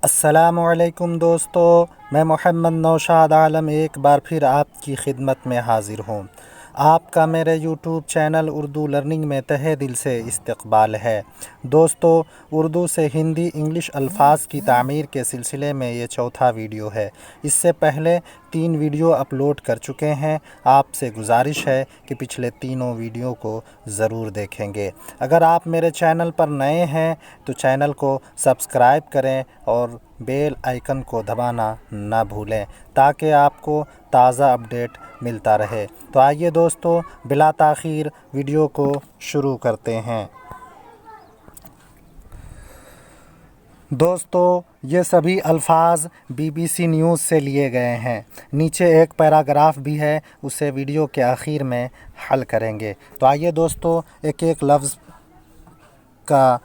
अस्सलामुअलैकुम दोस्तों, मैं मोहम्मद नौशाद आलम एक बार फिर आपकी खिदमत में हाज़िर हूँ। आपका मेरे यूट्यूब चैनल उर्दू लर्निंग में तहे दिल से इस्तकबाल है। दोस्तों, उर्दू से हिंदी इंग्लिश अल्फाज की तामीर के सिलसिले में ये चौथा वीडियो है। इससे पहले 3 वीडियो अपलोड कर चुके हैं। आपसे गुजारिश है कि पिछले तीनों वीडियो को ज़रूर देखेंगे। अगर आप मेरे चैनल पर नए हैं तो चैनल को सब्सक्राइब करें और बेल आइकन को दबाना ना भूलें ताकि आपको ताज़ा अपडेट मिलता रहे। तो आइए दोस्तों, बिला ताख़ीर वीडियो को शुरू करते हैं। दोस्तों, ये सभी अल्फाज BBC न्यूज़ से लिए गए हैं। नीचे एक पैराग्राफ भी है, उसे वीडियो के आखिर में हल करेंगे। तो आइए दोस्तों, एक एक लफ्ज़ का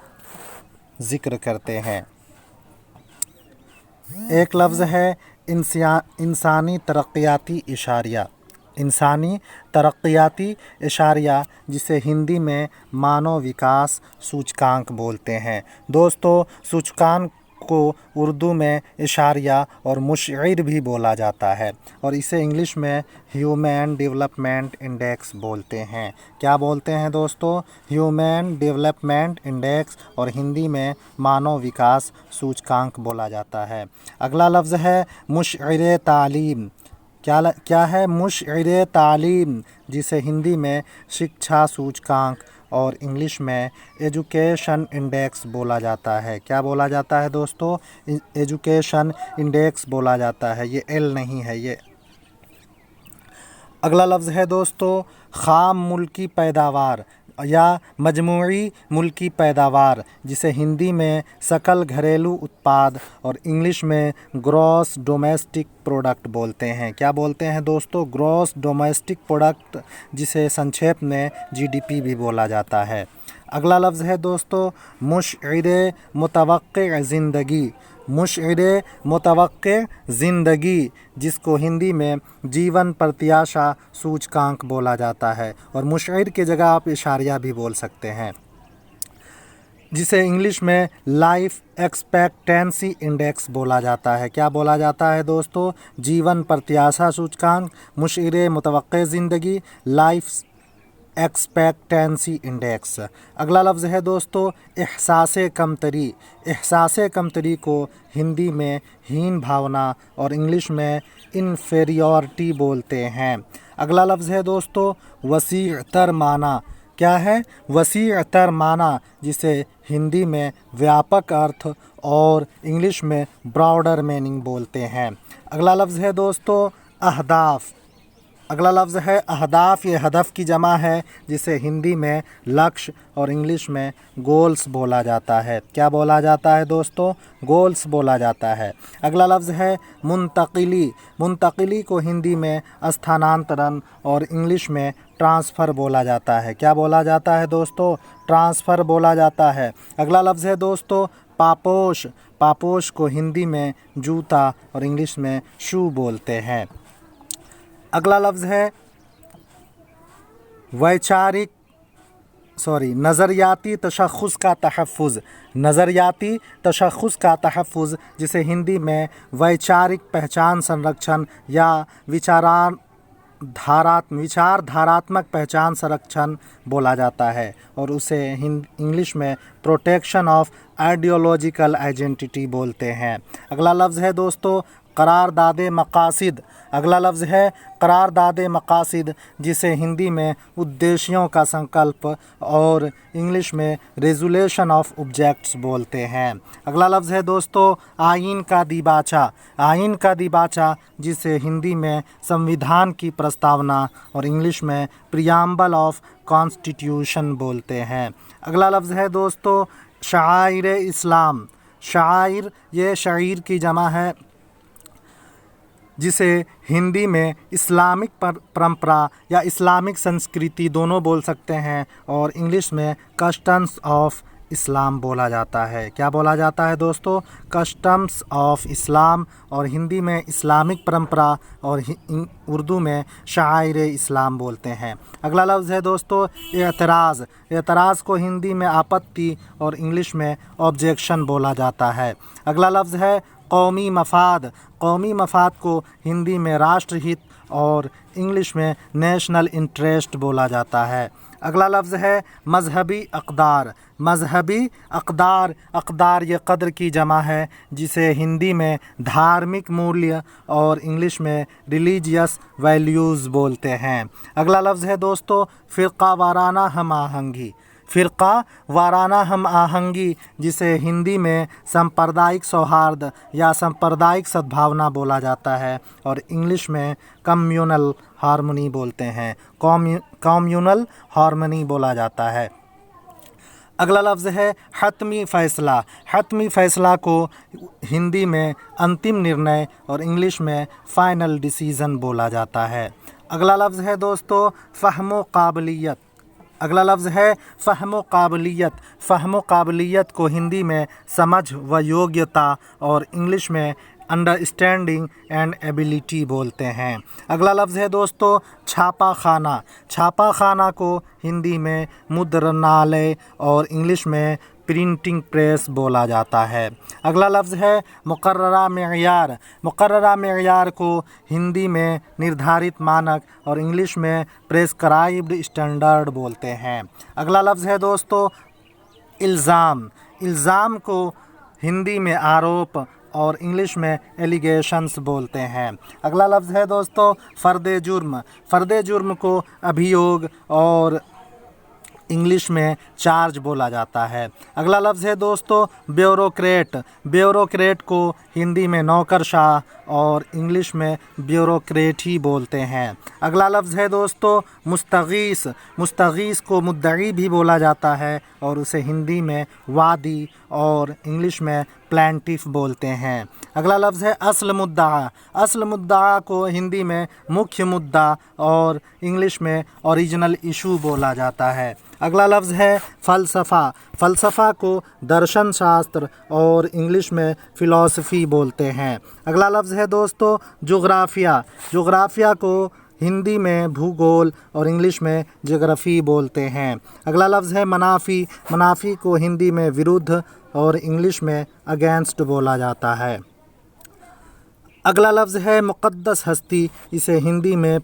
ज़िक्र करते हैं। एक लफ्ज़ है इंसानी तरक्याती इशारिया। इंसानी तरक्याती इशारिया, जिसे हिंदी में मानव विकास सूचकांक बोलते हैं। दोस्तों, सूचकांक को उर्दू में इशारिया और मुशईर भी बोला जाता है और इसे इंग्लिश में ह्यूमन डेवलपमेंट इंडेक्स बोलते हैं। क्या बोलते हैं दोस्तों? ह्यूमन डेवलपमेंट इंडेक्स, और हिंदी में मानव विकास सूचकांक बोला जाता है। अगला लफ्ज़ है मुशईर तालीम। क्या है? मुशईर तालीम, जिसे हिंदी में शिक्षा सूचकांक और इंग्लिश में एजुकेशन इंडेक्स बोला जाता है। क्या बोला जाता है दोस्तों? एजुकेशन इंडेक्स बोला जाता है। ये एल नहीं है, ये। अगला लफ्ज़ है दोस्तों ख़ाम मुल्की पैदावार या मजमूई मुल्की पैदावार, जिसे हिंदी में सकल घरेलू उत्पाद और इंग्लिश में ग्रॉस डोमेस्टिक प्रोडक्ट बोलते हैं। क्या बोलते हैं दोस्तों? ग्रॉस डोमेस्टिक प्रोडक्ट, जिसे संक्षेप में GDP भी बोला जाता है। अगला लफ्ज़ है दोस्तों मुशईर मुतवक्किअ ज़िंदगी। मुशईर मुतवक्किअ ज़िंदगी, जिसको हिंदी में जीवन प्रत्याशा सूचकांक बोला जाता है, और मुशईर की जगह आप इशारिया भी बोल सकते हैं, जिसे इंग्लिश में लाइफ एक्सपेक्टेंसी इंडेक्स बोला जाता है। क्या बोला जाता है दोस्तों? जीवन प्रत्याशा सूचकांक, मुशईर मुतवक्किअ ज़िंदगी, लाइफ एक्सपेक्टेंसी इंडेक्स। अगला लफ्ज़ है दोस्तों एहसास कमतरी। एहसास कमतरी को हिंदी में हीन भावना और इंग्लिश में इन्फेरियॉरिटी बोलते हैं। अगला लफ्ज़ है दोस्तों वसीअतर माना। क्या है? वसीअतर माना, जिसे हिंदी में व्यापक अर्थ और इंग्लिश में ब्रॉडर मीनिंग बोलते हैं। अगला लफ्ज़ है दोस्तों अहदाफ। अगला लफ्ज़ है अहदाफ। ये हदफ की जमा है, जिसे हिंदी में लक्ष्य और इंग्लिश में गोल्स बोला जाता है। क्या बोला जाता है दोस्तों? गोल्स बोला जाता है। अगला लफ्ज़ है मुंतकिली। मुंतकिली को हिंदी में स्थानांतरण और इंग्लिश में ट्रांसफ़र बोला जाता है। क्या बोला जाता है दोस्तों? ट्रांसफ़र बोला जाता है। अगला लफ्ज़ है दोस्तों पापोश। पापोश को हिंदी में जूता और इंग्लिश में शू बोलते हैं। अगला लफ्ज़ है नज़रियाती तशख़्ख़ुस का तहफ़्फ़ुज़। नज़रियाती तशख़्ख़ुस का तहफ़्फ़ुज़, जिसे हिंदी में वैचारिक पहचान संरक्षण या विचारधारात्मक पहचान संरक्षण बोला जाता है, और उसे इंग्लिश में प्रोटेक्शन ऑफ आइडियोलॉजिकल आइडेंटिटी बोलते हैं। अगला लफ्ज़ है दोस्तों करारदादे मकासिद। अगला लफ्ज़ है करारदादे मकासिद, जिसे हिंदी में उद्देश्यों का संकल्प और इंग्लिश में रेजुलेशन ऑफ ऑब्जेक्ट्स बोलते हैं। अगला लफ्ज़ है दोस्तों आइन का दिबाचा। आइन का दिबाचा, जिसे हिंदी में संविधान की प्रस्तावना और इंग्लिश में प्रियम्बल ऑफ कॉन्स्टिट्यूशन बोलते हैं। अगला लफ्ज़ है दोस्तों शाइर इस्लाम। शाइर ये शाइर की जमा है, जिसे हिंदी में इस्लामिक परंपरा या इस्लामिक संस्कृति दोनों बोल सकते हैं, और इंग्लिश में कस्टम्स ऑफ इस्लाम बोला जाता है। क्या बोला जाता है दोस्तों? कस्टम्स ऑफ इस्लाम, और हिंदी में इस्लामिक परंपरा, और उर्दू में शायर इस्लाम बोलते हैं। अगला लफ्ज़ है दोस्तों एतराज़। एतराज़ को हिंदी में आपत्ति और इंग्लिश में ऑब्जेक्शन बोला जाता है। अगला लफ्ज़ है कौमी मफाद। कौमी मफाद को हिंदी में राष्ट्रहित और इंग्लिश में नेशनल इंटरेस्ट बोला जाता है। अगला लफ्ज़ है मजहबी अक़दार। मजहबी अक़दार, अक़दार ये क़द्र की जमा है, जिसे हिंदी में धार्मिक मूल्य और इंग्लिश में रिलीजियस वैल्यूज़ बोलते हैं। अगला लफ्ज़ है दोस्तों फ़िरक़ा वाराना हम आहंगी। फ़िरक़ा वाराना हम आहंगी, जिसे हिंदी में सांप्रदायिक सौहार्द या सांप्रदायिक सद्भावना बोला जाता है और इंग्लिश में कम्युनल हार्मनी बोलते हैं। कम्युनल हार्मनी बोला जाता है। अगला लफ्ज़ है हतमी फ़ैसला। हतमी फ़ैसला को हिंदी में अंतिम निर्णय और इंग्लिश में फ़ाइनल डिसीज़न बोला जाता है। अगला लफ्ज़ है दोस्तों फ़हमो काबिलियत। अगला लफ्ज़ है फ़हमो काबिलियत। फ़हमो काबिलियत को हिंदी में समझ व योग्यता और इंग्लिश में अंडरस्टैंडिंग एंड एबिलिटी बोलते हैं। अगला लफ्ज़ है दोस्तों छापा खाना। छापा खाना को हिंदी में मुद्रणालय और इंग्लिश में प्रिंटिंग प्रेस बोला जाता है। अगला लफ्ज़ है मुकर्ररा मेयार। मुकर्ररा मेयार को हिंदी में निर्धारित मानक और इंग्लिश में प्रेस्क्राइब्ड स्टैंडर्ड बोलते हैं। अगला लफ्ज़ है दोस्तों इल्ज़ाम। इल्ज़ाम को हिंदी में आरोप और इंग्लिश में एलिगेशंस बोलते हैं। अगला लफ्ज़ है दोस्तों फ़र्द जुर्म। फ़र्द जुर्म को अभियोग और इंग्लिश में चार्ज बोला जाता है। अगला लफ्ज़ है दोस्तों ब्यूरोक्रेट। ब्यूरोक्रेट को हिंदी में नौकरशाह और इंग्लिश में ब्यूरोक्रेट ही बोलते हैं। अगला लफ्ज़ है दोस्तों मुस्तगीस। मुस्तगीस को मुद्दई भी बोला जाता है और उसे हिंदी में वादी और इंग्लिश में प्लेंटिफ बोलते हैं। अगला लफ्ज़ है असल मुद्दा। असल मुद्दा को हिंदी में मुख्य मुद्दा और इंग्लिश में ओरिजिनल इशू बोला जाता है। अगला लफ्ज़ है फ़लसफ़ा। फ़लसफ़ा को दर्शन शास्त्र और इंग्लिश में फ़िलॉसफ़ी बोलते हैं। अगला लफ्ज़ है दोस्तों जोग्राफ़िया। जोग्राफ़िया को हिंदी में भूगोल और इंग्लिश में ज्योग्राफी बोलते हैं। अगला लफ्ज़ है मनाफ़ी। मनाफ़ी को हिंदी में विरुद्ध और इंग्लिश में अगेंस्ट बोला जाता है। अगला लफ्ज़ है मुक़द्दस हस्ती। इसे हिंदी में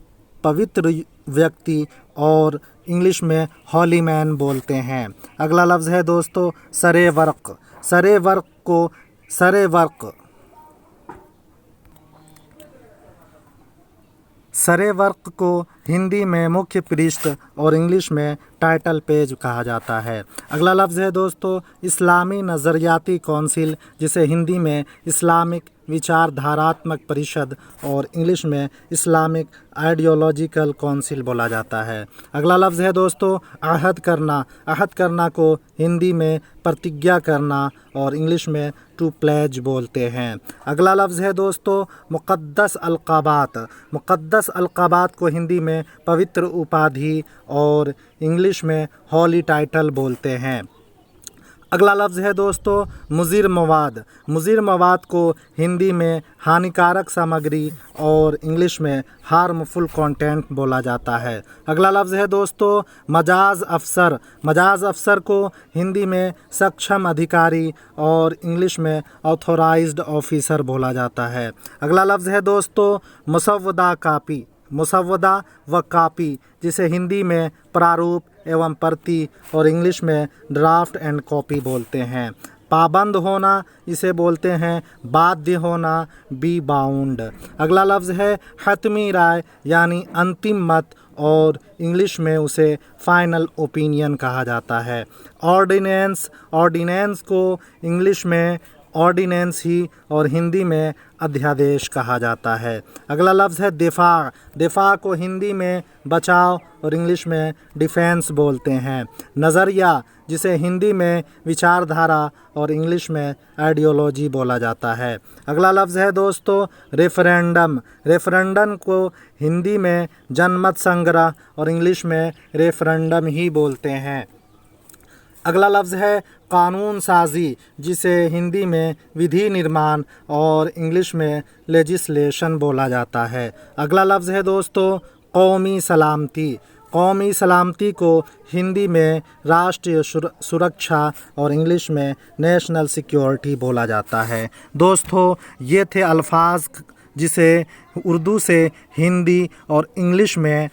पवित्र व्यक्ति और इंग्लिश में हॉली मैन बोलते हैं। अगला लफ्ज़ है दोस्तों सरे वर्क। सरे वर्क को सरे वर्क सरे वर्क को हिंदी में मुख्य पृष्ठ और इंग्लिश में टाइटल पेज कहा जाता है। अगला लफ्ज़ है दोस्तों इस्लामी नज़रियाती कौंसिल, जिसे हिंदी में इस्लामिक विचारधारात्मक परिषद और इंग्लिश में इस्लामिक आइडियोलॉजिकल कौंसिल बोला जाता है। अगला लफ्ज़ है दोस्तों आहद करना। आहद करना को हिंदी में प्रतिज्ञा करना और इंग्लिश में टू प्लेज बोलते हैं। अगला लफ्ज़ है दोस्तों मुक़द्दस अलक़ाबात। मुक़द्दस अलक़ाबात को हिंदी में पवित्र उपाधि और इंग्लिश में हॉली टाइटल बोलते हैं। अगला लफ्ज़ है दोस्तों मुज़िर मवाद। मुज़िर मवाद को हिंदी में हानिकारक सामग्री और इंग्लिश में हार्मफुल कंटेंट बोला जाता है। अगला लफ्ज़ है दोस्तों मजाज अफ़सर। मजाज अफ़सर को हिंदी में सक्षम अधिकारी और इंग्लिश में ऑथोराइज्ड ऑफिसर बोला जाता है। अगला लफ्ज़ है दोस्तों मुसव्वदा कापी। मुसव्वदा व कापी, जिसे हिंदी में प्रारूप एवं प्रति और इंग्लिश में ड्राफ्ट एंड कॉपी बोलते हैं। पाबंद होना, इसे बोलते हैं बाध्य होना, बी बाउंड। अगला लफ्ज़ है हतमी राय यानी अंतिम मत और इंग्लिश में उसे फाइनल ओपिनियन कहा जाता है। ऑर्डिनेंस। ऑर्डिनेंस को इंग्लिश में ऑर्डिनेंस ही और हिंदी में अध्यादेश कहा जाता है। अगला लफ्ज़ है दिफा। दिफा को हिंदी में बचाव और इंग्लिश में डिफेंस बोलते हैं। नज़रिया, जिसे हिंदी में विचारधारा और इंग्लिश में आइडियोलॉजी बोला जाता है। अगला लफ्ज़ है दोस्तों रेफरेंडम। रेफरेंडम को हिंदी में जनमत संग्रह और इंग्लिश में रेफरेंडम ही बोलते हैं। अगला लफ्ज़ है कानून साजी, जिसे हिंदी में विधि निर्माण और इंग्लिश में लेजिस्लेशन बोला जाता है। अगला लफ्ज़ है दोस्तों कौमी सलामती। कौमी सलामती को हिंदी में राष्ट्रीय सुरक्षा और इंग्लिश में नेशनल सिक्योरिटी बोला जाता है। दोस्तों ये थे अल्फाज जिसे उर्दू से हिंदी और इंग्लिश में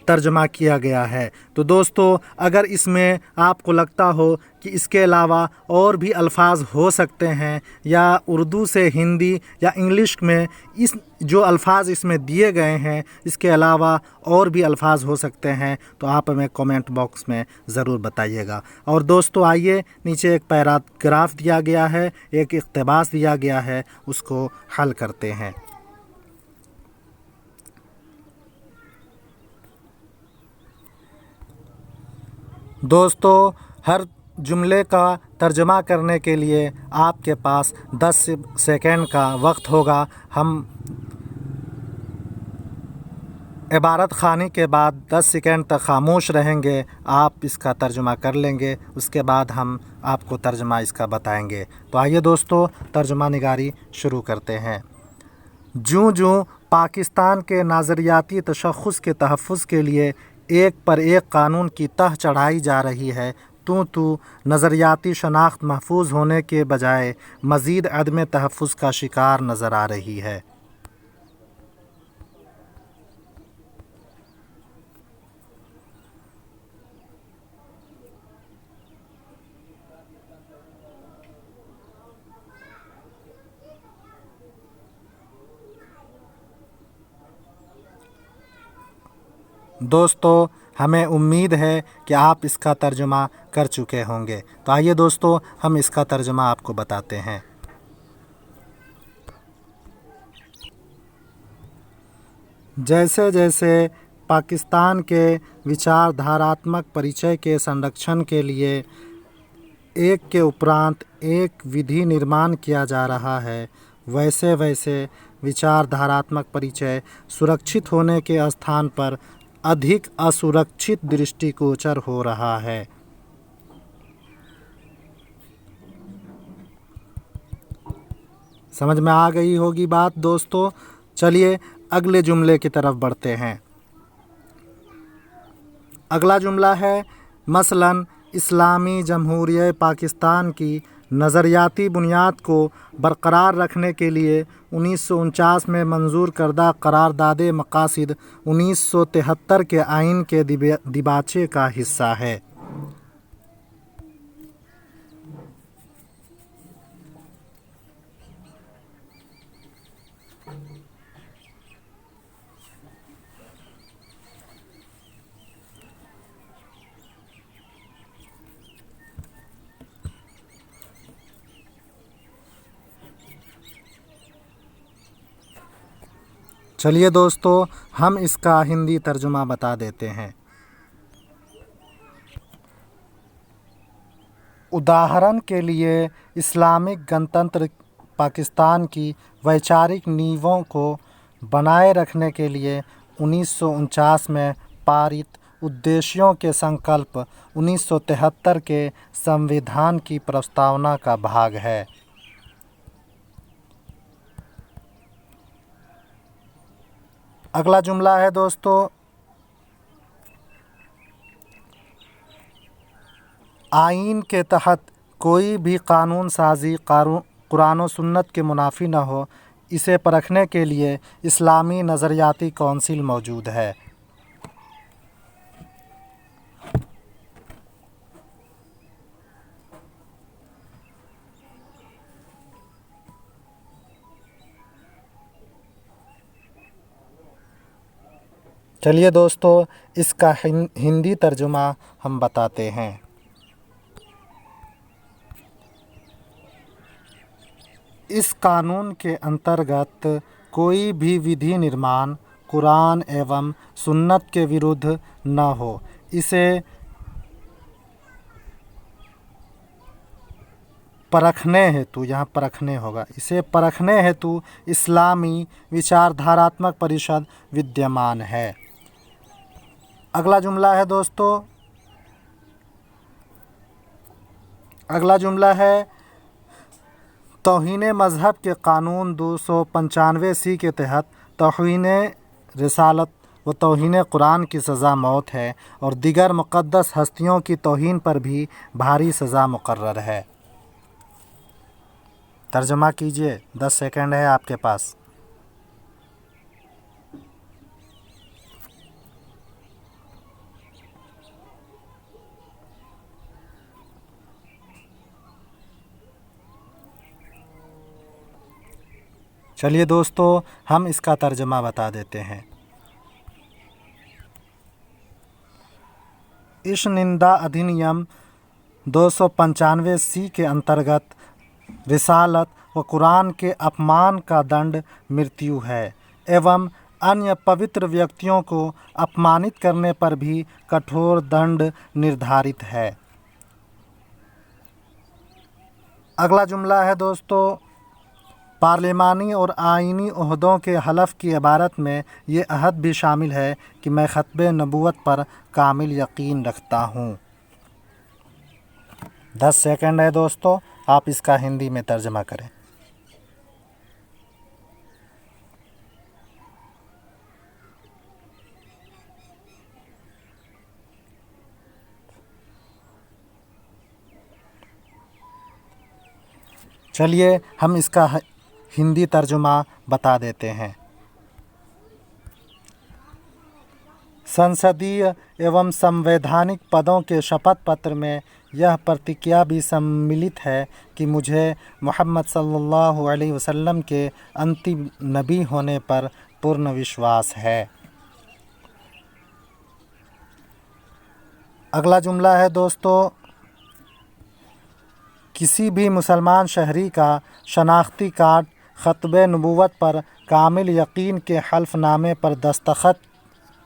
तर्जमा किया गया है। तो दोस्तों अगर इसमें आपको लगता हो कि इसके अलावा और भी अल्फाज हो सकते हैं या उर्दू से हिंदी या इंग्लिश में इस जो अल्फाज इसमें दिए गए हैं इसके अलावा और भी अल्फाज हो सकते हैं तो आप हमें कमेंट बॉक्स में ज़रूर बताइएगा। और दोस्तों आइए नीचे एक पैराग्राफ दिया गया है, एक इक़्तिबास दिया गया है, उसको हल करते हैं। दोस्तों हर जुमले का तर्जमा करने के लिए आपके पास 10 सेकंड का वक्त होगा। हम इबारत ख़ानी के बाद 10 सेकंड तक ख़ामोश रहेंगे, आप इसका तर्जुमा कर लेंगे, उसके बाद हम आपको तर्जुमा इसका बताएंगे। तो आइए दोस्तों तर्जुमा निगारी शुरू करते हैं। जूँ जूँ पाकिस्तान के नज़रियाती तशख़्ख़ुस के तहफ़्फ़ुज़ के लिए एक पर एक कानून की तह चढ़ाई जा रही है, तो नज़रियाती शनाख्त महफूज होने के बजाय मज़ीद अदम तहफ़्फ़ुज़ का शिकार नज़र आ रही है। दोस्तों हमें उम्मीद है कि आप इसका तर्जुमा कर चुके होंगे। तो आइए दोस्तों हम इसका तर्जुमा आपको बताते हैं। जैसे जैसे पाकिस्तान के विचारधारात्मक परिचय के संरक्षण के लिए एक के उपरांत एक विधि निर्माण किया जा रहा है, वैसे वैसे विचारधारात्मक परिचय सुरक्षित होने के स्थान पर अधिक असुरक्षित दृष्टिगोचर हो रहा है। समझ में आ गई होगी बात दोस्तों। चलिए अगले जुमले की तरफ बढ़ते हैं। अगला जुमला है मसलन इस्लामी जमहूरियत पाकिस्तान की नज़रियाती बुनियाद को बरकरार रखने के लिए 1949 में मंजूर करदा करारदाद मकासिद 1973 के आइन के दिबाचे का हिस्सा है। चलिए दोस्तों हम इसका हिंदी तर्जुमा बता देते हैं। उदाहरण के लिए इस्लामिक गणतंत्र पाकिस्तान की वैचारिक नींवों को बनाए रखने के लिए 1949 में पारित उद्देश्यों के संकल्प 1973 के संविधान की प्रस्तावना का भाग है। अगला जुमला है दोस्तों आइन के तहत कोई भी कानून साजी कुरान और सुन्नत के मुनाफी न हो, इसे परखने के लिए इस्लामी नज़रियाती कौंसिल मौजूद है। चलिए दोस्तों इसका हिंदी तर्जुमा हम बताते हैं। इस कानून के अंतर्गत कोई भी विधि निर्माण कुरान एवं सुन्नत के विरुद्ध न हो, इसे परखने हेतु, यहाँ परखने होगा, इसे परखने हेतु इस्लामी विचारधारात्मक परिषद विद्यमान है। अगला जुमला है दोस्तों अगला जुमला है तौहीन मज़हब के कानून 295 के तहत तौहीन रिसालत व तौहीन कुरान की सज़ा मौत है और दीगर मुक़द्दस हस्तियों की तौहीन पर भी भारी सज़ा मुकर्रर है। तर्जमा कीजिए, 10 सेकंड है आपके पास। चलिए दोस्तों, हम इसका तर्जमा बता देते हैं। इस निंदा अधिनियम 295 के अंतर्गत रिसालत व कुरान के अपमान का दंड मृत्यु है एवं अन्य पवित्र व्यक्तियों को अपमानित करने पर भी कठोर दंड निर्धारित है। अगला जुमला है दोस्तों, पार्लिमानी और आईनी ओहदों के हलफ की इबारत में ये अहद भी शामिल है कि मैं ख़त्बे नबूवत पर कामिल यकीन रखता हूँ। 10 सेकंड है दोस्तों, आप इसका हिंदी में तर्जमा करें। चलिए हम इसका हिंदी तर्जुमा बता देते हैं। संसदीय एवं संवैधानिक पदों के शपथ पत्र में यह प्रतिज्ञा भी सम्मिलित है कि मुझे मोहम्मद सल्लल्लाहु अलैहि वसल्लम के अंतिम नबी होने पर पूर्ण विश्वास है। अगला जुमला है दोस्तों, किसी भी मुसलमान शहरी का शनाख्ती कार्ड ख़त्बे नबूवत पर कामिल यकीन के हल्फ़नामे पर दस्तखत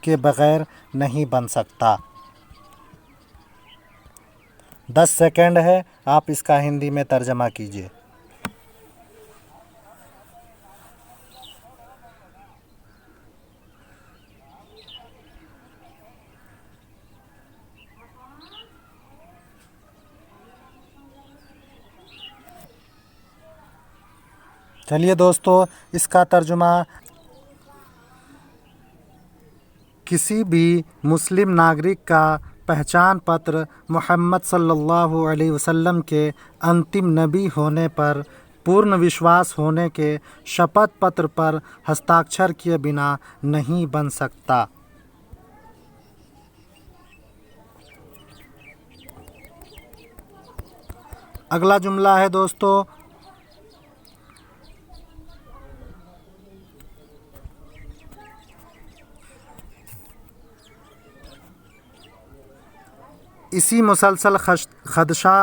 के बग़ैर नहीं बन सकता। 10 सेकंड है, आप इसका हिंदी में तर्जमा कीजिए। चलिए दोस्तों, इसका तर्जुमा, किसी भी मुस्लिम नागरिक का पहचान पत्र मोहम्मद सल्लल्लाहु अलैहि वसल्लम के अंतिम नबी होने पर पूर्ण विश्वास होने के शपथ पत्र पर हस्ताक्षर किए बिना नहीं बन सकता। अगला जुमला है दोस्तों, इसी मुसलसल खदशा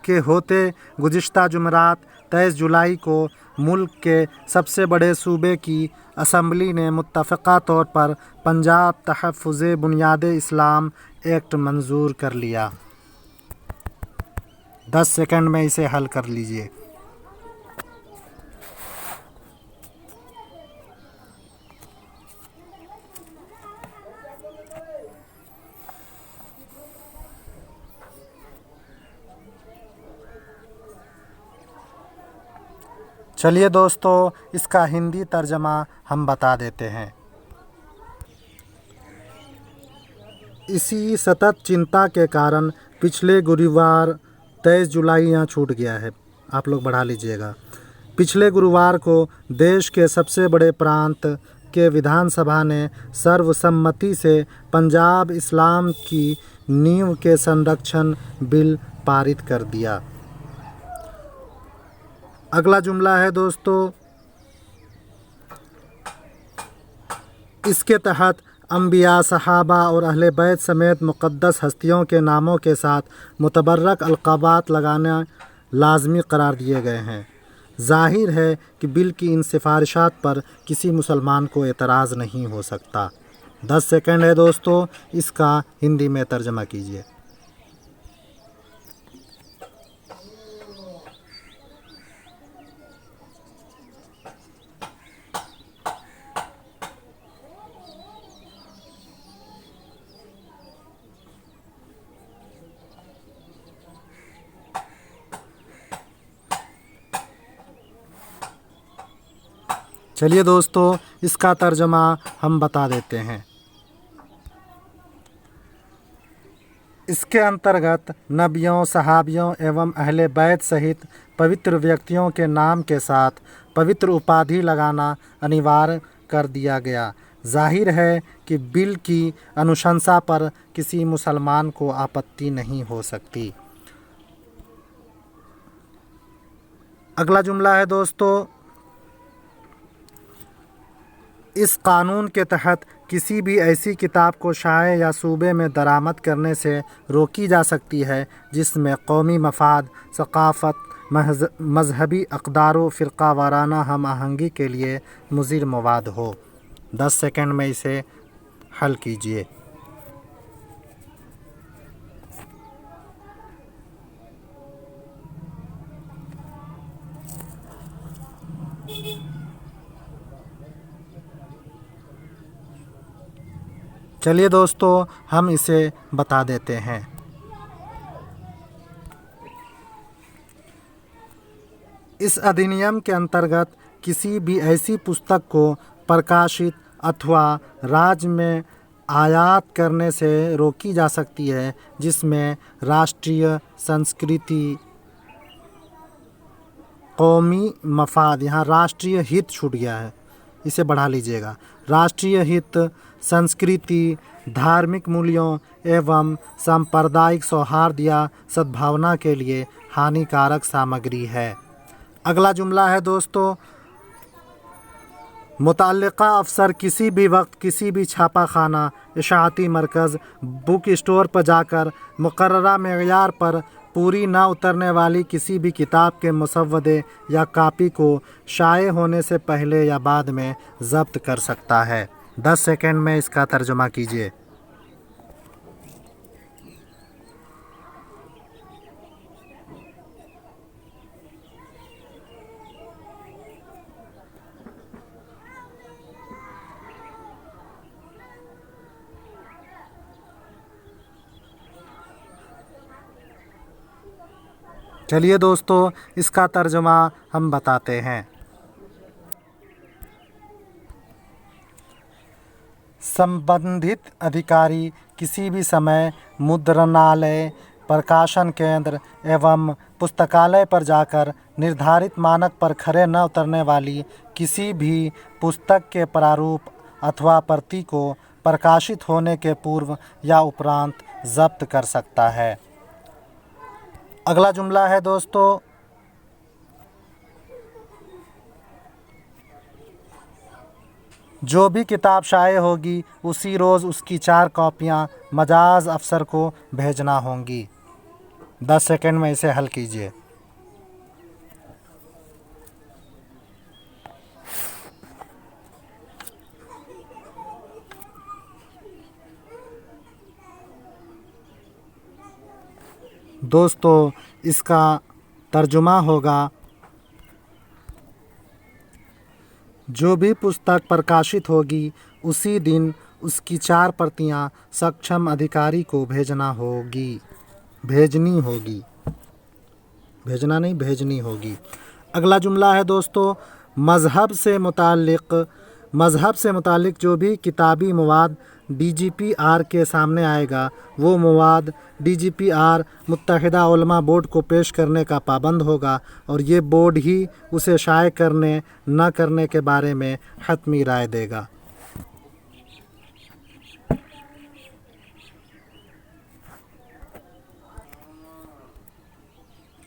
के होते गुज़िश्ता जुमेरात 23 जुलाई को मुल्क के सबसे बड़े सूबे की असम्बली ने मुत्तफ़क़ा तौर पर पंजाब तहफ़्फ़ुज़े बुनियादे इस्लाम एक्ट मंजूर कर लिया। 10 सेकंड में इसे हल कर लीजिए। चलिए दोस्तों, इसका हिंदी तर्जमा हम बता देते हैं। इसी सतत चिंता के कारण पिछले गुरुवार 23 जुलाई यहाँ छूट गया है, आप लोग बढ़ा लीजिएगा। पिछले गुरुवार को देश के सबसे बड़े प्रांत के विधानसभा ने सर्वसम्मति से पंजाब इस्लाम की नींव के संरक्षण बिल पारित कर दिया। अगला जुमला है दोस्तों, इसके तहत अंबिया, सहाबा और अहले बैत समेत मुक़द्दस हस्तियों के नामों के साथ मुतबर्रक अलक़ाबात लगाना लाज़मी करार दिए गए हैं। ज़ाहिर है कि बिल की इन सिफारिशात पर किसी मुसलमान को एतराज़ नहीं हो सकता। 10 सेकंड है दोस्तों, इसका हिंदी में तर्जमा कीजिए। चलिए दोस्तों, इसका तर्जमा हम बता देते हैं। इसके अंतर्गत नबियों, सहाबियों एवं अहले बैत सहित पवित्र व्यक्तियों के नाम के साथ पवित्र उपाधि लगाना अनिवार्य कर दिया गया। जाहिर है कि बिल की अनुशंसा पर किसी मुसलमान को आपत्ति नहीं हो सकती। अगला जुमला है दोस्तों, इस कानून के तहत किसी भी ऐसी किताब को शाये या सूबे में दरामद करने से रोकी जा सकती है जिसमें कौमी मफाद, सकाफ़त, मजहबी अक़दार व फ़िरक़ा वाराना हम आहंगी के लिए मुज़िर मवाद हो। 10 सेकंड में इसे हल कीजिए। चलिए दोस्तों, हम इसे बता देते हैं। इस अधिनियम के अंतर्गत किसी भी ऐसी पुस्तक को प्रकाशित अथवा राज्य में आयात करने से रोकी जा सकती है जिसमें राष्ट्रीय संस्कृति, कौमी मफाद, यहाँ राष्ट्रीय हित छूट गया है, इसे बढ़ा लीजिएगा, राष्ट्रीय हित, संस्कृति, धार्मिक मूल्यों एवं सांप्रदायिक सौहार्द या सद्भावना के लिए हानिकारक सामग्री है। अगला जुमला है दोस्तों, मुतल्लिका अफसर किसी भी वक्त किसी भी छापा खाना, इशाअती मरकज़, बुक स्टोर पर जाकर मुकर्ररा मेयार पर पूरी ना उतरने वाली किसी भी किताब के मुसव्वदे या कापी को शाये होने से पहले या बाद में ज़ब्त कर सकता है। 10 सेकंड में इसका तर्जुमा कीजिए। चलिए दोस्तों, इसका तर्जुमा हम बताते हैं। संबंधित अधिकारी किसी भी समय मुद्रणालय, प्रकाशन केंद्र एवं पुस्तकालय पर जाकर निर्धारित मानक पर खरे न उतरने वाली किसी भी पुस्तक के प्रारूप अथवा प्रति को प्रकाशित होने के पूर्व या उपरांत जब्त कर सकता है। अगला जुमला है दोस्तों, जो भी किताब शाये होगी उसी रोज़ उसकी 4 कॉपियाँ मजाज अफसर को भेजना होंगी। 10 सेकंड में इसे हल कीजिए। दोस्तों, इसका तर्जुमा होगा, जो भी पुस्तक प्रकाशित होगी उसी दिन उसकी 4 प्रतियां सक्षम अधिकारी को भेजनी होगी। भेजना नहीं, भेजनी होगी। अगला जुमला है दोस्तों, मज़हब से मुतालिक जो भी किताबी मवाद DGPR के सामने आएगा वो मवाद DGPR मुत्तहिदा उलमा बोर्ड को पेश करने का पाबंद होगा और ये बोर्ड ही उसे शाये करने न करने के बारे में हतमी राय देगा।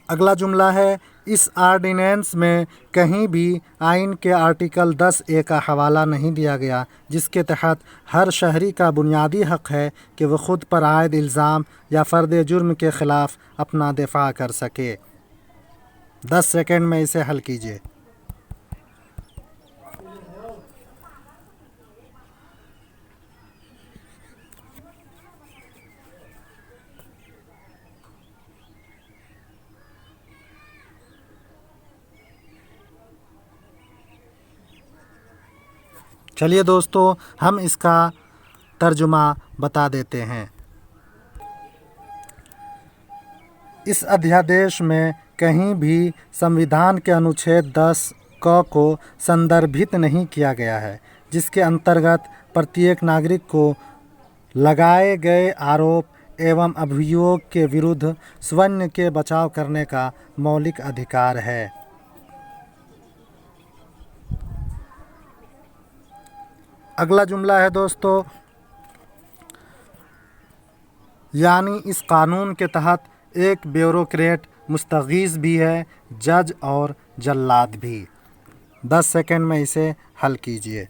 अगला जुमला है, इस आर्डिनेंस में कहीं भी आइन के आर्टिकल 10A का हवाला नहीं दिया गया जिसके तहत हर शहरी का बुनियादी हक़ है कि वह ख़ुद पर आयद इल्ज़ाम या फ़र्द जुर्म के ख़िलाफ़ अपना दिफ़ा कर सके। 10 सेकंड में इसे हल कीजिए। चलिए दोस्तों, हम इसका तर्जुमा बता देते हैं। इस अध्यादेश में कहीं भी संविधान के अनुच्छेद 10 क को संदर्भित नहीं किया गया है, जिसके अंतर्गत प्रत्येक नागरिक को लगाए गए आरोप एवं अभियोग के विरुद्ध स्वयं के बचाव करने का मौलिक अधिकार है। अगला जुमला है दोस्तों, यानी इस कानून के तहत एक ब्यूरोक्रेट मुस्तगीज़ भी है, जज और जल्लाद भी। 10 सेकंड में इसे हल कीजिए।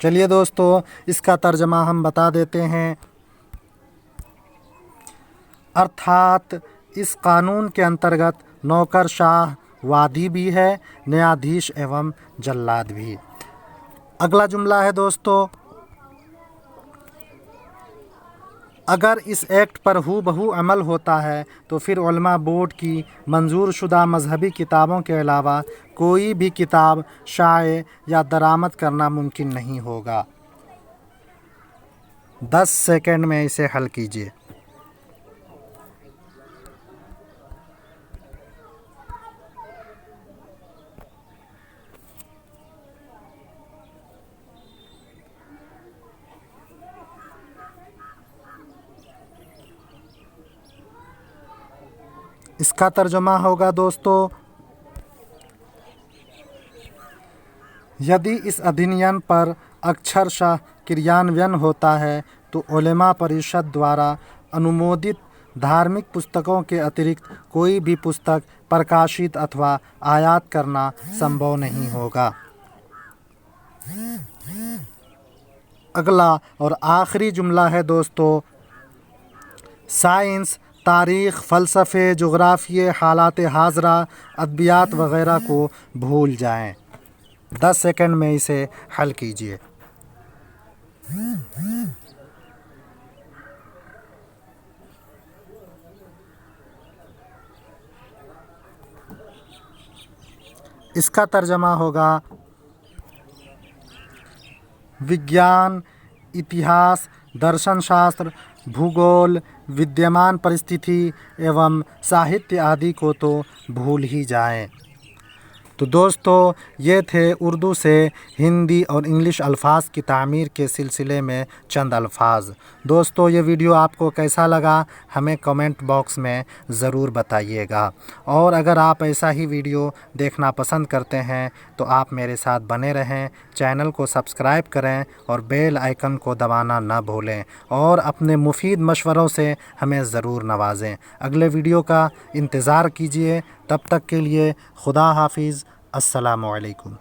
चलिए दोस्तों, इसका तर्जमा हम बता देते हैं। अर्थात इस कानून के अंतर्गत नौकरशाह वादी भी है, न्यायाधीश एवं जल्लाद भी। अगला जुमला है दोस्तों, अगर इस एक्ट पर हूबहू अमल होता है तो फिर उलमा बोर्ड की मंजूर शुदा मजहबी किताबों के अलावा कोई भी किताब शाये या दरामद करना मुमकिन नहीं होगा। 10 सेकंड में इसे हल कीजिए। इसका तर्जुमा होगा दोस्तों, यदि इस अधिनियम पर अक्षरशः क्रियान्वयन होता है तो उलेमा परिषद द्वारा अनुमोदित धार्मिक पुस्तकों के अतिरिक्त कोई भी पुस्तक प्रकाशित अथवा आयात करना संभव नहीं होगा। अगला और आखिरी जुमला है दोस्तों, साइंस, तारीख़, फ़लसफ़े, जोग्राफ़िये, हालात हाज़रा, अदबियात वग़ैरह को भूल जाएं। 10 सेकंड में इसे हल कीजिए। इसका तर्जमा होगा, विज्ञान, इतिहास, दर्शन शास्त्र, भूगोल, विद्यमान परिस्थिति एवं साहित्य आदि को तो भूल ही जाएं। तो दोस्तों, ये थे उर्दू से हिंदी और इंग्लिश अल्फाज की तामीर के सिलसिले में चंद अल्फाज। दोस्तों, ये वीडियो आपको कैसा लगा हमें कमेंट बॉक्स में ज़रूर बताइएगा। और अगर आप ऐसा ही वीडियो देखना पसंद करते हैं तो आप मेरे साथ बने रहें, चैनल को सब्सक्राइब करें और बेल आइकन को दबाना न भूलें और अपने मुफीद मशवरों से हमें ज़रूर नवाजें। अगले वीडियो का इंतज़ार कीजिए। तब तक के लिए खुदा हाफिज़। अस्सलामु अलैकुम।